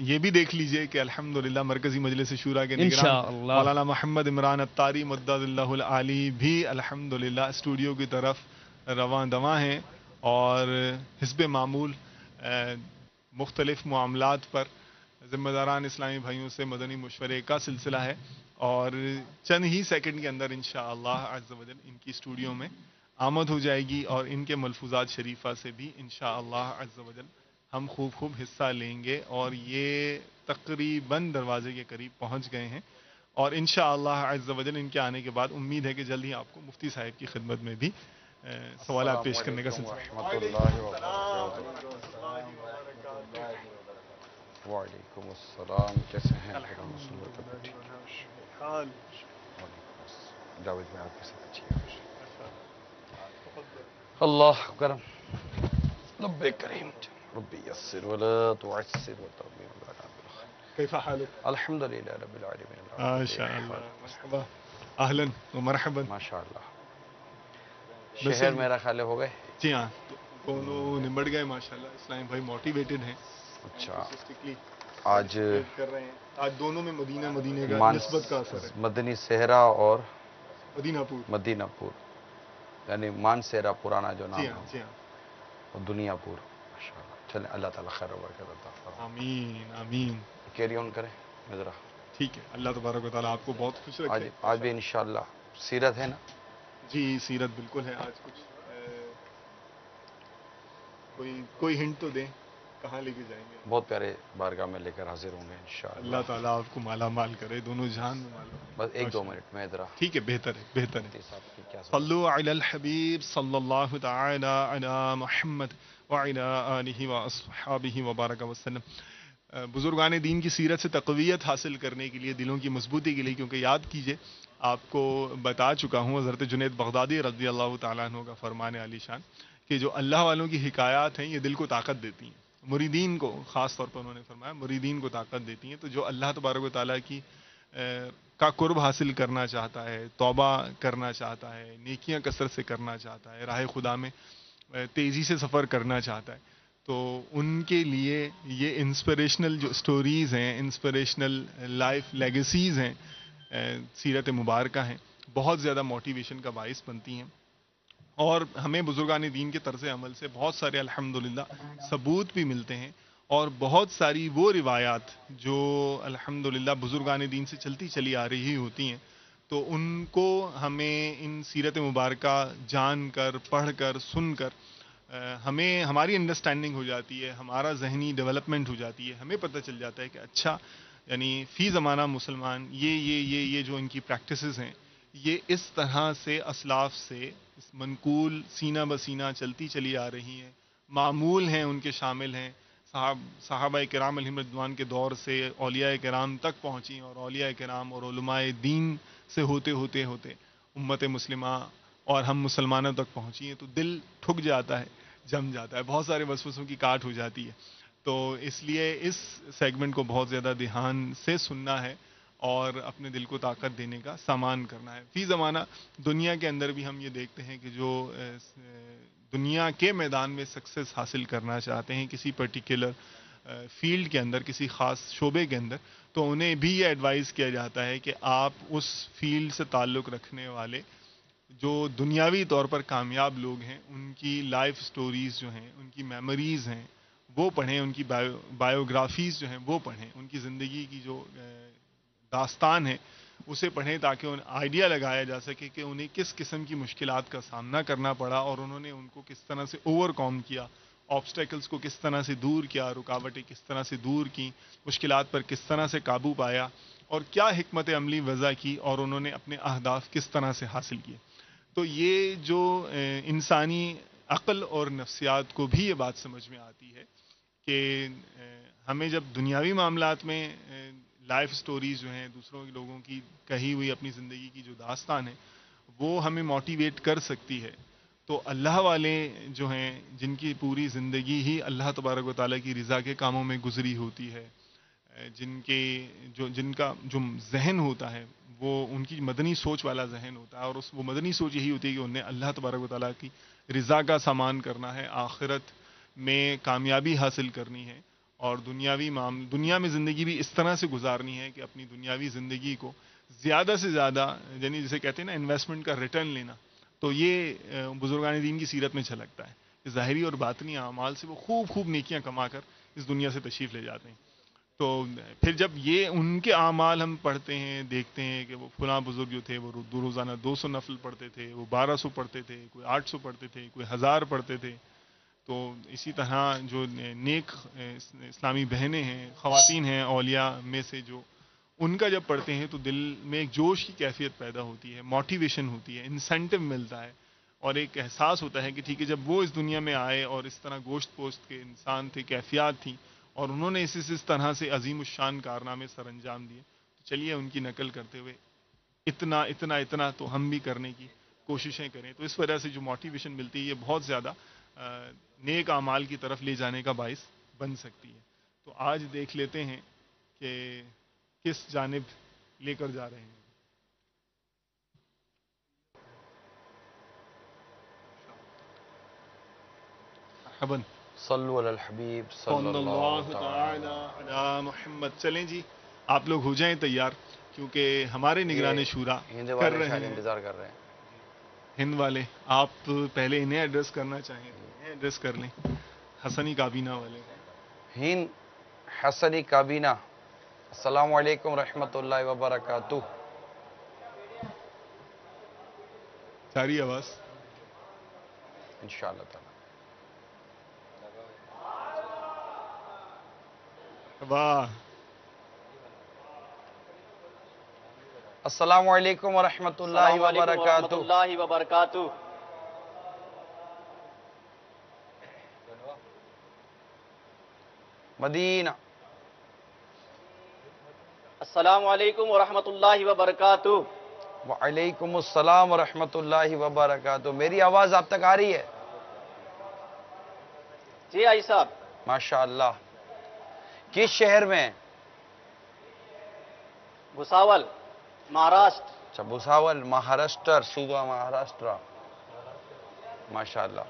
یہ بھی دیکھ لیجئے کہ الحمدللہ مرکزی مجلس شورا کے نگران مولانا محمد عمران اتاری مدد اللہ العالی بھی الحمدللہ اسٹوڈیو کی طرف رواں دواں ہیں اور حزب معمول مختلف معاملات پر ذمہ داران اسلامی بھائیوں سے مدنی مشورے کا سلسلہ ہے اور چند ہی سیکنڈ کے اندر انشاءاللہ عز و جل ان کی اسٹوڈیو میں آمد ہو جائے گی اور ان کے ملفوظات شریفہ سے بھی انشاءاللہ عز و جل ہم خوب حصہ لیں گے. اور یہ تقریباً دروازے کے قریب پہنچ گئے ہیں اور انشاءاللہ عز و جل ان کے آنے کے بعد امید ہے کہ جلد ہی آپ کو مفتی صاحب کی خدمت میں بھی سوالات پیش کرنے کا سلسلہ. وعلیکم السلام, کیسے ہیں جاوید میں آپ کے ساتھ اچھی ہے. اللہ کرم. رب کریم ربی یسر ولا تعسر وتوفیق لنا بالخير. كيف حالك؟ الحمد لله رب العالمين. ما شاء الله. مرحبا اهلا ومرحبا. ما شاء اللہ. شہر میرا خیال ہو گئے. جی ہاں, دونوں نمٹ گئے ماشاءاللہ. اسلام بھائی موٹیویٹڈ ہیں. اچھا, آج کر رہے ہیں. آج دونوں میں مدینہ مدینے کا مان نسبت کا اثر ہے. مدنی صحرا اور مدینہ پور. یعنی مان صحرا پرانا جو نام جی ہے ہاں جی ہاں. اور دنیا پور. ماشاءاللہ. چلیں اللہ تعالیٰ خیر و برکت عطا فرمائے. آمین آمین. کیری آن کریں ذرا. ٹھیک ہے. اللہ تبارک و تعالیٰ آپ کو بہت خوش آج رکھے. آج بھی انشاءاللہ سیرت ہے نا. جی سیرت بالکل ہے. آج کچھ کوئی ہنٹ تو دیں کہاں لے کے جائیں گے. بہت پیارے بارگاہ میں لے کر حاضر ہوں گے انشاءاللہ. اللہ تعالیٰ آپ کو مالا مال کرے دونوں جہان میں مالا مال. بس ایک دو منٹ میں ذرا. ٹھیک ہے. بہتر ہے بہتر ہے. صاحب کی کیا صلو علی الحبیب صلی اللہ تعالی علی محمد وعلی آلہ واصحابہ وبارک وسلم. بزرگان دین کی سیرت سے تقویت حاصل کرنے کے لیے، دلوں کی مضبوطی کے لیے، کیونکہ یاد کیجئے آپ کو بتا چکا ہوں حضرت جنید بغدادی رضی اللہ تعالیٰ عنہ کا فرمان علی شان کہ جو اللہ والوں کی حکایات ہیں یہ دل کو طاقت دیتی ہیں. مریدین کو خاص طور پر انہوں نے فرمایا مریدین کو طاقت دیتی ہیں. تو جو اللہ تبارک و تعالیٰ کی کا قرب حاصل کرنا چاہتا ہے، توبہ کرنا چاہتا ہے، نیکیاں کثرت سے کرنا چاہتا ہے، راہ خدا میں تیزی سے سفر کرنا چاہتا ہے، تو ان کے لیے یہ انسپریشنل جو سٹوریز ہیں، انسپریشنل لائف لیگیسیز ہیں، سیرت مبارکہ ہیں، بہت زیادہ موٹیویشن کا باعث بنتی ہیں. اور ہمیں بزرگان دین کے طرز عمل سے بہت سارے الحمدللہ ثبوت بھی ملتے ہیں، اور بہت ساری وہ روایات جو الحمدللہ بزرگان دین سے چلتی چلی آ رہی ہوتی ہیں، تو ان کو ہمیں ان سیرت مبارکہ جان کر، پڑھ کر، سن کر ہمیں ہماری انڈرسٹینڈنگ ہو جاتی ہے، ہمارا ذہنی ڈیولپمنٹ ہو جاتی ہے. ہمیں پتہ چل جاتا ہے کہ اچھا یعنی فی زمانہ مسلمان یہ جو ان کی پریکٹسز ہیں یہ اس طرح سے اسلاف سے منقول سینہ بسینہ چلتی چلی آ رہی ہیں، معمول ہیں، ان کے شامل ہیں. صحابہ کرام علیہم رضوان کے دور سے اولیاء کرام تک پہنچی، اور اولیاء کرام اور علماء دین سے ہوتے ہوتے ہوتے امت مسلمہ اور ہم مسلمانوں تک پہنچی ہیں. تو دل ٹھک جاتا ہے، جم جاتا ہے، بہت سارے وسوسوں کی کاٹ ہو جاتی ہے. تو اس لیے اس سیگمنٹ کو بہت زیادہ دھیان سے سننا ہے اور اپنے دل کو طاقت دینے کا سامان کرنا ہے. فی زمانہ دنیا کے اندر بھی ہم یہ دیکھتے ہیں کہ جو دنیا کے میدان میں سکسیس حاصل کرنا چاہتے ہیں کسی پرٹیکولر فیلڈ کے اندر، کسی خاص شعبے کے اندر، تو انہیں بھی یہ ایڈوائز کیا جاتا ہے کہ آپ اس فیلڈ سے تعلق رکھنے والے جو دنیاوی طور پر کامیاب لوگ ہیں ان کی لائف سٹوریز جو ہیں، ان کی میموریز ہیں وہ پڑھیں، ان کی بایوگرافیز جو ہیں وہ پڑھیں، ان کی زندگی کی جو داستان ہے اسے پڑھیں، تاکہ ان آئیڈیا لگایا جا سکے کہ انہیں کس قسم کی مشکلات کا سامنا کرنا پڑا اور انہوں نے ان کو کس طرح سے اوور کام کیا، آبسٹیکلز کو کس طرح سے دور کیا، رکاوٹیں کس طرح سے دور کی، مشکلات پر کس طرح سے قابو پایا، اور کیا حکمت عملی وضع کی، اور انہوں نے اپنے اہداف کس طرح سے حاصل کیے. تو یہ جو انسانی عقل اور نفسیات کو بھی یہ بات سمجھ میں آتی ہے کہ ہمیں جب دنیاوی معاملات میں لائف سٹوریز جو ہیں، دوسروں کے لوگوں کی کہی ہوئی اپنی زندگی کی جو داستان ہے وہ ہمیں موٹیویٹ کر سکتی ہے، تو اللہ والے جو ہیں جن کی پوری زندگی ہی اللہ تبارک و تعالیٰ کی رضا کے کاموں میں گزری ہوتی ہے، جن کا جو ذہن ہوتا ہے وہ ان کی مدنی سوچ والا ذہن ہوتا ہے، اور وہ مدنی سوچ یہی ہوتی ہے کہ انہیں اللہ تبارک و تعالیٰ کی رضا کا سامان کرنا ہے، آخرت میں کامیابی حاصل کرنی ہے، اور دنیا میں زندگی بھی اس طرح سے گزارنی ہے کہ اپنی دنیاوی زندگی کو زیادہ سے زیادہ، یعنی جسے کہتے ہیں نا انویسٹمنٹ کا ریٹرن لینا، تو یہ بزرگان دین کی سیرت میں جھلکتا ہے کہ ظاہری اور باطنی اعمال سے وہ خوب نیکیاں کما کر اس دنیا سے تشریف لے جاتے ہیں. تو پھر جب یہ ان کے اعمال ہم پڑھتے ہیں، دیکھتے ہیں کہ وہ فلاں بزرگ جو تھے وہ روزانہ 200 نفل پڑھتے تھے، وہ 1200 پڑھتے تھے، کوئی 800 پڑھتے تھے، کوئی 1000 پڑھتے تھے. تو اسی طرح جو نیک اسلامی بہنیں ہیں، خواتین ہیں اولیاء میں سے، جو ان کا جب پڑھتے ہیں تو دل میں ایک جوش کی کیفیت پیدا ہوتی ہے، موٹیویشن ہوتی ہے، انسینٹو ملتا ہے، اور ایک احساس ہوتا ہے کہ ٹھیک ہے جب وہ اس دنیا میں آئے اور اس طرح گوشت پوست کے انسان تھے، کیفیات تھیں، اور انہوں نے اس طرح سے عظیم الشان کارنامے سر انجام دیے، تو چلیے ان کی نقل کرتے ہوئے اتنا تو ہم بھی کرنے کی کوششیں کریں. تو اس وجہ سے جو موٹیویشن ملتی ہے یہ بہت زیادہ نیک اعمال کی طرف لے جانے کا باعث بن سکتی ہے. تو آج دیکھ لیتے ہیں کہ کس جانب لے کر جا رہے ہیں. مرحباً. صلو علی الحبیب صلی صلی اللہ اللہ تعالی تعالی علی محمد. چلیں جی آپ لوگ ہو جائیں تیار کیونکہ ہمارے نگران شورا ہند کر والے رہے شاید ہیں. انتظار کر رہے ہیں. ہند والے آپ پہلے انہیں ایڈریس کرنا چاہیں تو انہیں ایڈریس کر لیں. حسنی کابینہ والے ہند حسنی کابینہ، السلام علیکم رحمۃ اللہ وبرکاتہ. ساری آواز. انشاءاللہ تعالی. واہ. السلام علیکم ورحمۃ اللہ وبرکاتہ. اللہ وبرکاتہ. مدینہ. السلام علیکم ورحمۃ اللہ وبرکاتہ. وعلیکم السلام ورحمۃ اللہ وبرکاتہ. میری آواز آپ تک آ رہی ہے؟ جی آئی صاحب. ماشاء اللہ. کس شہر میں؟ بھساول مہاراشٹر. اچھا بھساول مہاراشٹر، صوبہ مہاراشٹر. ماشاء اللہ.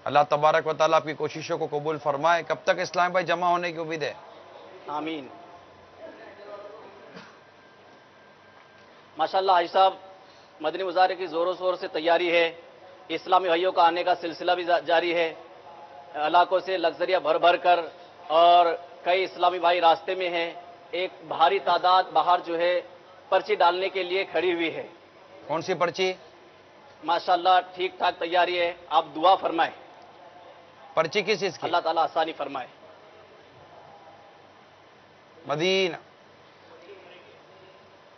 اللہ تبارک و تعالیٰ آپ کی کوششوں کو قبول فرمائے. کب تک اسلام بھائی جمع ہونے کی امید ہے؟ آمین. ماشاءاللہ حاجی صاحب مدنی مظاہرے کی زور و شور سے تیاری ہے. اسلامی بھائیوں کا آنے کا سلسلہ بھی جاری ہے. علاقوں سے لگزریہ بھر بھر کر اور کئی اسلامی بھائی راستے میں ہیں. ایک بھاری تعداد باہر جو ہے پرچی ڈالنے کے لیے کھڑی ہوئی ہے. کون سی پرچی؟ ماشاءاللہ ٹھیک ٹھاک تیاری ہے. آپ دعا فرمائیں. پرچی کس چیز کی؟ اللہ تعالیٰ آسانی فرمائے. مدینہ.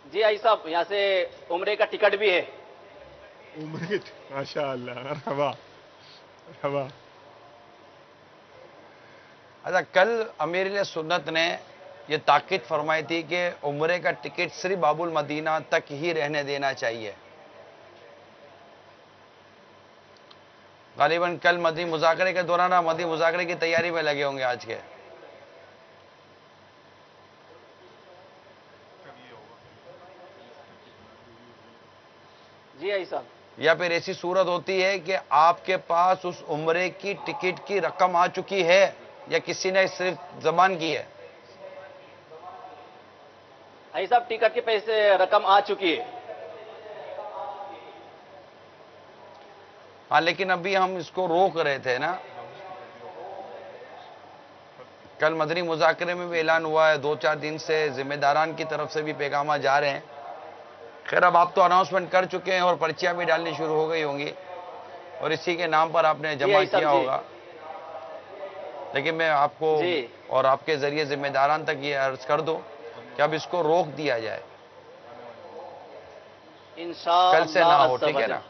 جی آئی صاحب یہاں سے عمرے کا ٹکٹ بھی ہے. عمرے ماشاء اللہ. مرحبا مرحبا. اچھا کل امیر سنت نے یہ تاکید فرمائی تھی کہ عمرے کا ٹکٹ صرف باب المدینہ تک ہی رہنے دینا چاہیے. غالباً کل مدنی مذاکرے کے دوران آپ مدنی مذاکرے کی تیاری میں لگے ہوں گے آج کے. جی آئی صاحب. یا پھر ایسی صورت ہوتی ہے کہ آپ کے پاس اس عمرے کی ٹکٹ کی رقم آ چکی ہے یا کسی نے صرف زبان کی ہے؟ آئی صاحب ٹکٹ کے پیسے رقم آ چکی ہے. ہاں لیکن ابھی ہم اس کو روک رہے تھے نا. کل مدنی مذاکرے میں بھی اعلان ہوا ہے. 2-4 دن سے ذمہ داران کی طرف سے بھی پیغامات جا رہے ہیں. خیر اب آپ تو اناؤنسمنٹ کر چکے ہیں اور پرچیاں بھی ڈالنی شروع ہو گئی ہوں گی اور اسی کے نام پر آپ نے جمع کیا ہوگا. لیکن میں آپ کو اور آپ کے ذریعے ذمہ داران تک یہ عرض کر دوں کہ اب اس کو روک دیا جائے. کل سے نہ ہو، ٹھیک ہے نا؟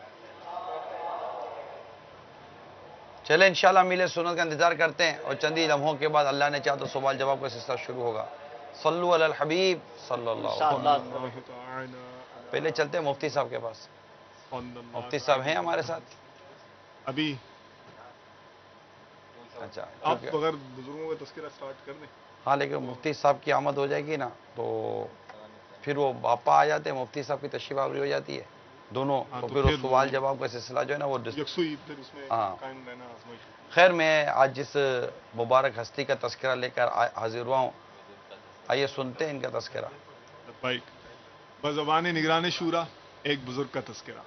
چلیں انشاءاللہ میلے سنت کا انتظار کرتے ہیں اور چند ہی لمحوں کے بعد اللہ نے چاہا تو سوال جواب کا سلسلہ شروع ہوگا. صلو علی الحبیب صلی اللہ علیہ وسلم. پہلے چلتے ہیں مفتی صاحب کے پاس. مفتی صاحب ہیں ہمارے ساتھ ابھی؟ اچھا آپ اگر بزرگوں کا تذکرہ سٹارٹ کر دیں. ہاں لیکن مفتی صاحب کی آمد ہو جائے گی نا تو پھر وہ باپا آ جاتے ہیں، مفتی صاحب کی تشریف آوری ہو جاتی ہے دونوں، تو پھر وہ سوال جواب کا سلسلہ جو ہے نا وہ خیر میں آج جس مبارک ہستی کا تذکرہ لے کر حاضر ہوا ہوں، آئیے سنتے ہیں ان کا تذکرہ. بزبان نگران شورا ایک بزرگ کا تذکرہ.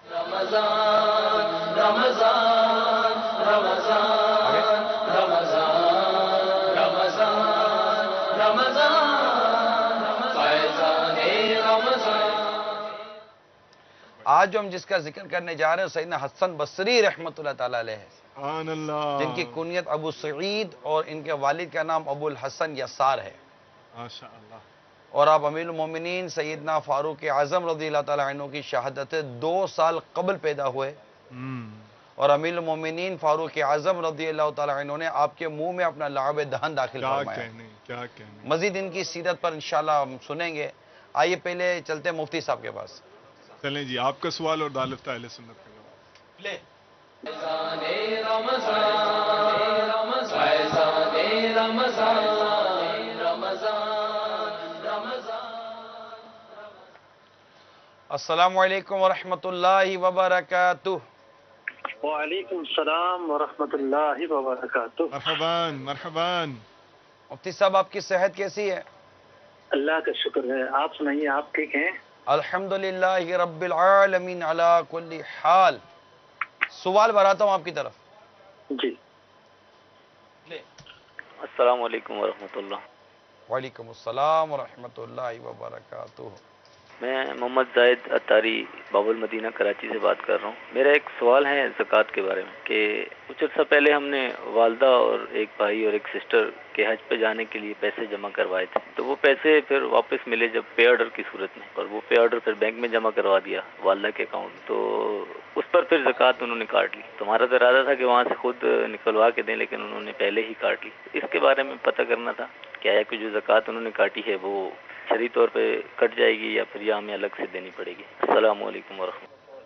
رمضان رمضان رمضان رمضان رمضان رمضان فیضان رمضان. آج جو ہم جس کا ذکر کرنے جا رہے ہیں سیدنا حسن بصری رحمۃ اللہ تعالی علیہ، سبحان اللہ، جن کی کنیت ابو سعید اور ان کے والد کا نام ابو الحسن یسار ہے. ماشاء اللہ. اور آپ امیر المومنین سیدنا فاروق اعظم رضی اللہ تعالیٰ عنہ کی شہادت 2 سال قبل پیدا ہوئے اور امیر المومنین فاروق اعظم رضی اللہ تعالیٰ عنہ نے آپ کے منہ میں اپنا لعاب دہن داخل فرمایا. کیا کہنے. مزید ان کی سیرت پر انشاءاللہ ہم سنیں گے. آئیے پہلے چلتے ہیں مفتی صاحب کے پاس. چلیں جی آپ کا سوال اور دالفت اہل سنت کا جواب. السلام علیکم ورحمۃ اللہ وبرکاتہ. وعلیکم السلام ورحمۃ اللہ وبرکاتہ. مرحبان مرحبان. مفتی صاحب آپ کی صحت کیسی ہے؟ اللہ کا شکر ہے. آپ سنائیے، آپ ٹھیک ہیں؟ الحمدللہ رب العالمین علی کل حال. سوال بھراتا ہوں آپ کی طرف. جی. السلام علیکم ورحمۃ اللہ. وعلیکم السلام ورحمۃ اللہ وبرکاتہ. میں محمد زاہد اتاری باب المدینہ کراچی سے بات کر رہا ہوں. میرا ایک سوال ہے زکوٰۃ کے بارے میں کہ کچھ عرصہ پہلے ہم نے والدہ اور ایک بھائی اور ایک سسٹر کے حج پہ جانے کے لیے پیسے جمع کروائے تھے، تو وہ پیسے پھر واپس ملے جب پے آرڈر کی صورت میں، اور وہ پے آرڈر پھر بینک میں جمع کروا دیا والدہ کے اکاؤنٹ، تو اس پر پھر زکوٰۃ انہوں نے کاٹ لی. تو ہمارا تو ارادہ تھا کہ وہاں سے خود نکلوا کے دیں، لیکن انہوں نے پہلے ہی کاٹ لی. اس کے بارے میں پتہ کرنا تھا کیا ہے کہ جو زکوٰۃ انہوں نے کاٹی ہے وہ شرعی طور پہ کٹ جائے گی یا پھر یہ ہمیں الگ سے دینی پڑے گی. السلام علیکم ورحمۃ اللہ.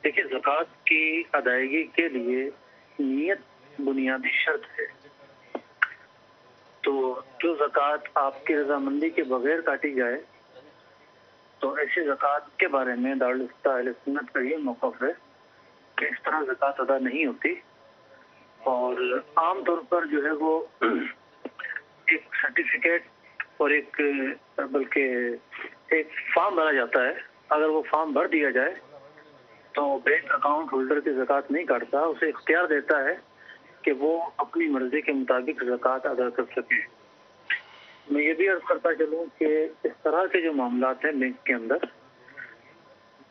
دیکھیے، زکوٰۃ کی ادائیگی کے لیے نیت بنیادی شرط ہے. تو جو زکوٰۃ آپ کی رضامندی کے بغیر کاٹی جائے تو ایسی زکوٰۃ کے بارے میں دارالفتہ اہل سنت کا یہ موقف ہے کہ اس طرح زکوٰۃ ادا نہیں ہوتی. اور عام طور پر جو ہے وہ ایک سرٹیفکیٹ اور ایک بلکہ ایک فارم بھرا جاتا ہے. اگر وہ فارم بھر دیا جائے تو بینک اکاؤنٹ ہولڈر کی زکوٰۃ نہیں کاٹتا، اسے اختیار دیتا ہے کہ وہ اپنی مرضی کے مطابق زکوٰۃ ادا کر سکے. میں یہ بھی عرض کرتا چلوں کہ اس طرح کے جو معاملات ہیں بینک کے اندر،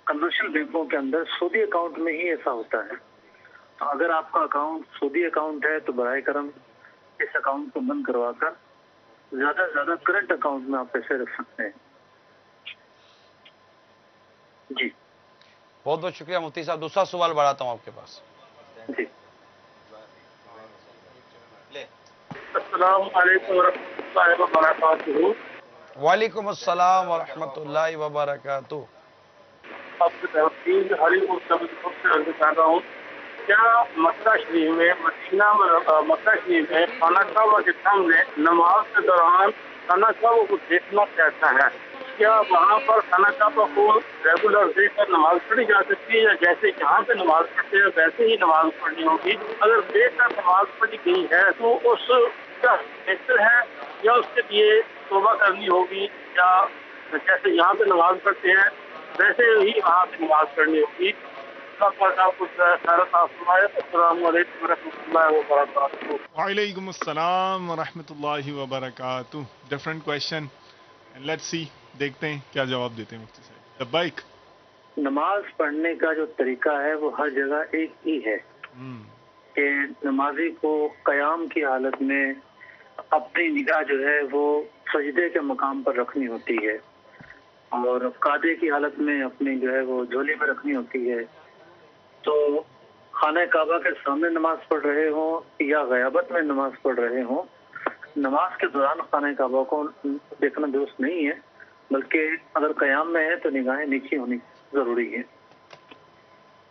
کمرشل بینکوں کے اندر سودی اکاؤنٹ میں ہی ایسا ہوتا ہے. تو اگر آپ کا اکاؤنٹ سودی اکاؤنٹ ہے تو براہ کرم اس اکاؤنٹ کو بند کروا کر زیادہ سے زیادہ کرنٹ اکاؤنٹ میں آپ پیسے رکھ سکتے ہیں. جی بہت بہت شکریہ مفتی صاحب. دوسرا سوال بڑھاتا ہوں آپ کے پاس. جی. السلام علیکم ورحمۃ اللہ وبرکاتہ. وعلیکم السلام ورحمۃ اللہ وبرکاتہ. آپ کی تحقیق حالی مستقبل سے عرض کر رہا ہوں، کیا مکہ شریف میں مکہ شریف میں خانہ کعبہ کے سامنے نماز کے دوران خانہ کعبہ کو دیکھنا کیسا ہے؟ کیا وہاں پر خانہ کعبہ کو ریگولر دیکھ کر نماز پڑھی جا سکتی ہے، یا جیسے یہاں پہ نماز پڑھتے ہیں ویسے ہی نماز پڑھنی ہوگی؟ اگر دیکھ کر نماز پڑھی گئی ہے تو اس کا بہتر ہے، یا اس کے لیے توبہ کرنی ہوگی، یا جیسے یہاں پہ نماز پڑھتے ہیں ویسے ہی وہاں پہ نماز پڑھنی ہوگی؟ السلام علیکم ورحمۃ اللہ وبرکاتہ. وعلیکم السلام ورحمۃ اللہ وبرکاتہ. Different question. لیٹس سی، دیکھتے ہیں کیا جواب دیتے ہیں مفتی صاحب. لبیک. نماز پڑھنے کا جو طریقہ ہے وہ ہر جگہ ایک ہی ہے کہ نمازی کو قیام کی حالت میں اپنی نگاہ جو ہے وہ سجدے کے مقام پر رکھنی ہوتی ہے، اور قعدے کی حالت میں اپنی جو ہے وہ جھولی میں رکھنی ہوتی ہے. تو خانہ کعبہ کے سامنے نماز پڑھ رہے ہوں یا غیابت میں نماز پڑھ رہے ہوں، نماز کے دوران خانہ کعبہ کو دیکھنا درست نہیں ہے، بلکہ اگر قیام میں ہے تو نگاہیں نیچی ہونی ضروری ہے.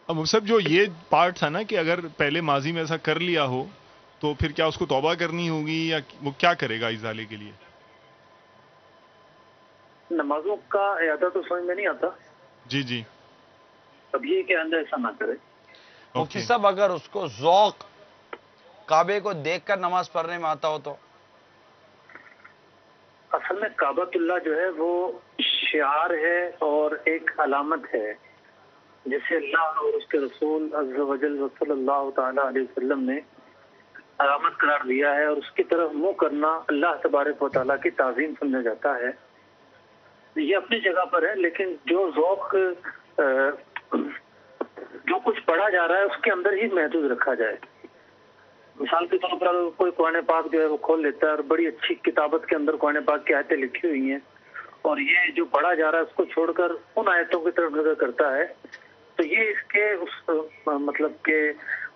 اب سب جو یہ پارٹ تھا نا کہ اگر پہلے ماضی میں ایسا کر لیا ہو تو پھر کیا اس کو توبہ کرنی ہوگی یا وہ کیا کرے گا ازالے کے لیے؟ نمازوں کا اعادہ تو سمجھ میں نہیں آتا. جی جی. اب یہ کہ اندر ایسا نہ کرے. مفتی صاحب اگر اس کو ذوق کعبے کو دیکھ کر نماز پڑھنے میں آتا ہو تو؟ اصل میں کعبۃ اللہ جو ہے وہ شعار ہے اور ایک علامت ہے جسے اللہ اور اس کے رسول عز و جل صلی اللہ تعالی علیہ وسلم نے علامت قرار دیا ہے، اور اس کی طرف منہ کرنا اللہ تبارک و تعالیٰ کی تعظیم سمجھا جاتا ہے. یہ اپنی جگہ پر ہے، لیکن جو ذوق جو کچھ پڑھا جا رہا ہے اس کے اندر ہی محدود رکھا جائے. مثال کے طور پر کوئی قرآن پاک جو ہے وہ کھول لیتا ہے اور بڑی اچھی کتابت کے اندر قرآن پاک کی آیتیں لکھی ہوئی ہیں، اور یہ جو پڑھا جا رہا ہے اس کو چھوڑ کر ان آیتوں کی طرف نظر کرتا ہے، تو یہ اس کے اس مطلب کے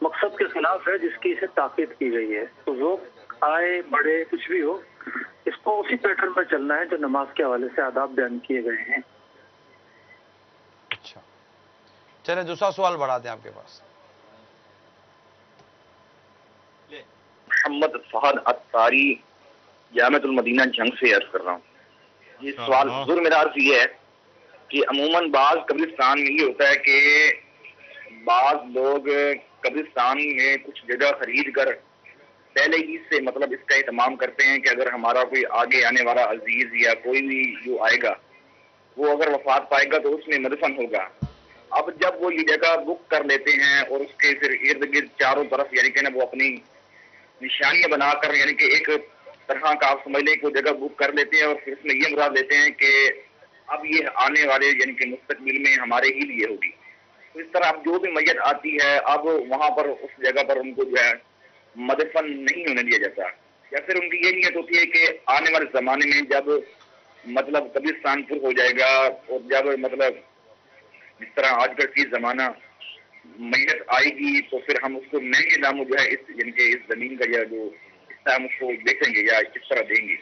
مقصد کے خلاف ہے جس کی اسے تاکید کی گئی ہے. تو ذوق آئے بڑھے کچھ بھی ہو، اس کو اسی پیٹرن پر چلنا ہے جو نماز کے حوالے سے آداب بیان کیے گئے ہیں. اچھا چلے دوسرا سوال بڑھاتے ہیں آپ کے پاس. محمد فہد اتاری جامعۃ المدینہ جنگ سے عرض کر رہا ہوں. یہ سوال حضور میرا عرض یہ ہے کہ عموماً بعض قبرستان میں یہ ہوتا ہے کہ بعض لوگ قبرستان میں کچھ جگہ خرید کر پہلے ہی سے مطلب اس کا اہتمام کرتے ہیں کہ اگر ہمارا کوئی آگے آنے والا عزیز یا کوئی بھی جو آئے گا وہ اگر وفات پائے گا تو اس میں مدفن ہوگا. اب جب وہ یہ جگہ بک کر لیتے ہیں اور اس کے پھر ارد گرد چاروں طرف یعنی کہ نا وہ اپنی نشانیاں بنا کر یعنی کہ ایک طرح کا آپ سمجھ لیں کہ وہ جگہ بک کر لیتے ہیں اور پھر اس میں یہ مراد لیتے ہیں کہ اب یہ آنے والے یعنی کہ مستقبل میں ہمارے ہی لیے ہوگی. تو اس طرح اب جو بھی میت آتی ہے اب وہاں پر اس جگہ پر ان کو جو ہے مدفن نہیں ہونے دیا جاتا, یا پھر ان کی یہ نیت ہوتی ہے کہ آنے والے زمانے میں جب مطلب قبرستان پر ہو جائے گا اور جب مطلب جس طرح آج کل کی زمانہ میت آئے گی تو پھر ہم اس کو نئے نام جو ہے اس یعنی کہ اس زمین کا یا جو حصہ ہم اس کو بیچیں گے یا اس طرح دیں گے.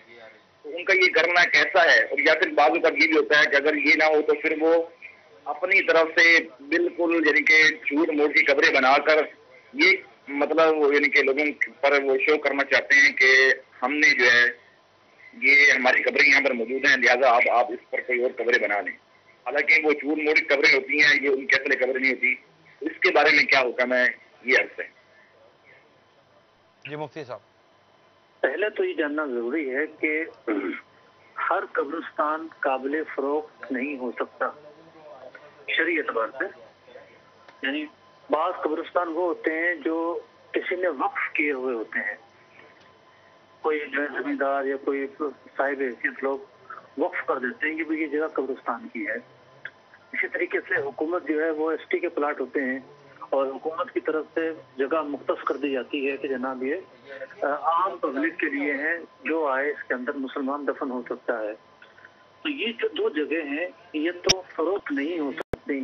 تو ان کا یہ کرنا کیسا ہے, اور یا پھر بعضوں کا یہ بھی ہوتا ہے کہ اگر یہ نہ ہو تو پھر وہ اپنی طرف سے بالکل یعنی کہ جھوٹ موٹ کی قبریں بنا کر یہ مطلب یعنی کہ لوگوں پر وہ شو کرنا چاہتے ہیں کہ ہم نے جو ہے یہ ہماری قبریں یہاں پر موجود ہیں لہٰذا آپ اس پر کوئی اور قبریں بنا لیں. حالانکہ وہ جھوٹ موٹ کی قبریں ہوتی ہیں, یہ ان کے اصل قبریں نہیں ہوتی. اس کے بارے میں کیا حکم ہے یہ عرض ہے. جی مفتی صاحب, پہلے تو یہ جاننا ضروری ہے کہ ہر قبرستان قابل فروخت نہیں ہو سکتا شرعی اعتبار سے. یعنی بعض قبرستان وہ ہوتے ہیں جو کسی نے وقف کیے ہوئے ہوتے ہیں, کوئی جو ہے زمیندار یا کوئی صاحب حیثیت لوگ وقف کر دیتے ہیں کہ یہ جگہ قبرستان کی ہے. اسی طریقے سے حکومت جو ہے وہ ایس ٹی کے پلاٹ ہوتے ہیں اور حکومت کی طرف سے جگہ مختص کر دی جاتی ہے کہ جناب یہ عام پبلک کے لیے ہے, جو آئے اس کے اندر مسلمان دفن ہو سکتا ہے. تو یہ جو دو جگہ ہیں یہ تو فروخت نہیں ہو سکتی.